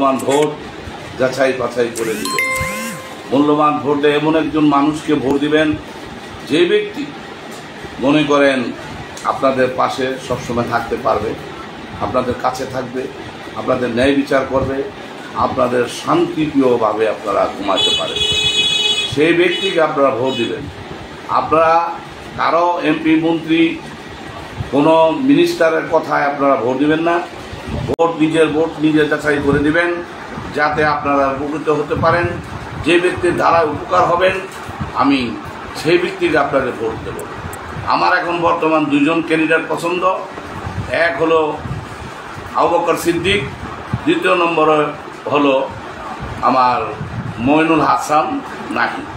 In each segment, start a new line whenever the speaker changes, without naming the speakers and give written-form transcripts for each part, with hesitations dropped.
মূল্যবান ভোট যাচাই বাছাই করে দিবেন। মূল্যবান ভোটে এমন একজন মানুষকে ভোট দিবেন যে ব্যক্তি মনে করেন আপনাদের পাশে সবসময় থাকতে পারবে, আপনাদের কাছে থাকবে, আপনাদের ন্যায় বিচার করবে, আপনাদের শান্তিপ্রিয়ভাবে আপনারা ঘুমাতে পারেন, সেই ব্যক্তিকে আপনারা ভোট দিবেন। আপনারা কারো এমপি মন্ত্রী কোনো মিনিস্টারের কথায় আপনারা ভোট দিবেন না। ভোট নিজে যাচাই করে দিবেন, যাতে আপনারা উপকৃত হতে পারেন। যে ব্যক্তির দ্বারা উপকার হবেন আমি সেই ব্যক্তিকে আপনাদের ভোট দেব। আমার এখন বর্তমান দুজন ক্যান্ডিডেট পছন্দ। এক হলো আবু বকর সিদ্দিক, দ্বিতীয় নম্বরে হলো আমার মইনুল হাসান নাহিদ।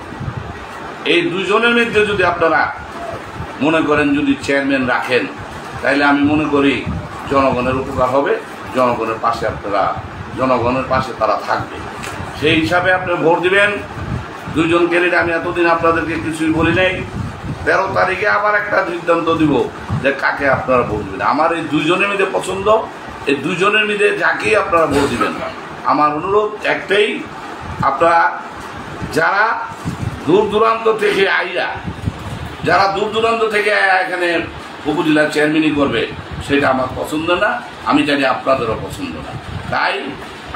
এই দুজনের মধ্যে যদি আপনারা মনে করেন যদি চেয়ারম্যান রাখেন, তাইলে আমি মনে করি জনগণের উপকার হবে, জনগণের পাশে তারা থাকবে। সেই হিসাবে আপনি ভোট দিবেন। দুইজন ক্যান্ডিডেট আমি এতদিন আপনাদেরকে কিছুই বলি নাই। 13 তারিখে আবার একটা সিদ্ধান্ত দিব যে কাকে আপনারা ভোট দিবেন। আমার এই দুইজনের মধ্যে পছন্দ, এই দুইজনের মধ্যে যাকেই আপনারা ভোট দিবেন। আমার অনুরোধ একটাই, আপনারা যারা দূর দূরান্ত থেকে এখানে উপজেলা চেয়ারম্যানই করবে, সেটা আমার পছন্দ না, আমি জানি আপনাদেরও পছন্দ না। তাই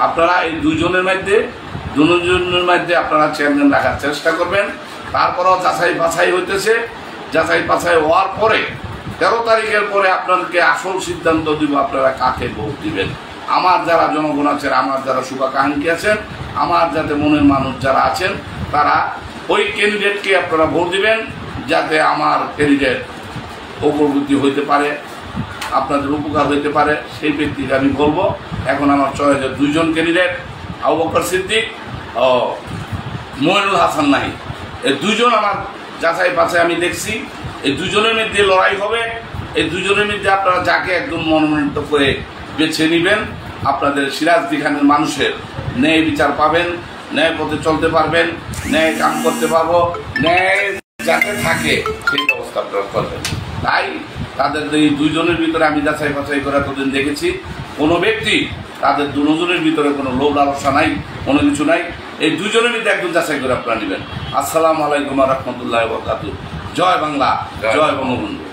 আপনারা এই দুজনের মধ্যে আপনারা চেয়ারম্যান রাখার চেষ্টা করবেন। তারপরেও যাচাই বাছাই হইতেছে। যাচাই বাছাই হওয়ার পরে 13 তারিখের পরে আপনাদেরকে আসল সিদ্ধান্ত দিব আপনারা কাকে ভোট দিবেন। আমার যারা জনগণ আছেন, আমার যারা শুভাকাঙ্ক্ষী আছেন, আমার যাতে মনের মানুষ যারা আছেন, তারা ওই ক্যান্ডিডেটকে আপনারা ভোট দিবেন, যাতে আমার ক্যান্ডিডেট অগ্রগতি হইতে পারে, আপনাদের উপকার হইতে পারে, সেই ব্যক্তিকে আমি বলবো। এখন আমার চয়েসের দুইজন ক্যান্ডিডেট, আবু বকর সিদ্দিক ও মইনুল হাসান নাহিদ, এই দুইজন আমার যাচাই বাছাই আমি দেখছি। এই দুজনের মধ্যে লড়াই হবে। এই দুজনের মধ্যে আপনারা যাকে একদম মনোনীত করে বেছে নেবেন, আপনাদের সিরাজদি খানের মানুষের ন্যায় বিচার পাবেন, ন্যায় পথে চলতে পারবেন, ন্যায় কাম করতে পারবো, ন্যায় যাতে থাকে সেই ব্যবস্থা আপনারা করবেন। তাই তাদের এই দুইজনের ভিতরে আমি যাচাই বাছাই করে এতদিন দেখেছি, কোনো ব্যক্তি তাদের দুজনের ভিতরে কোনো লোভ লালসা নাই, কোনো কিছু নাই। এই দুজনের মধ্যে একজন যাচাই করে আপনারা নেবেন। আসসালামু আলাইকুম ওয়া রাহমাতুল্লাহি ওয়া বারাকাতুহু। জয় বাংলা, জয় বঙ্গবন্ধু।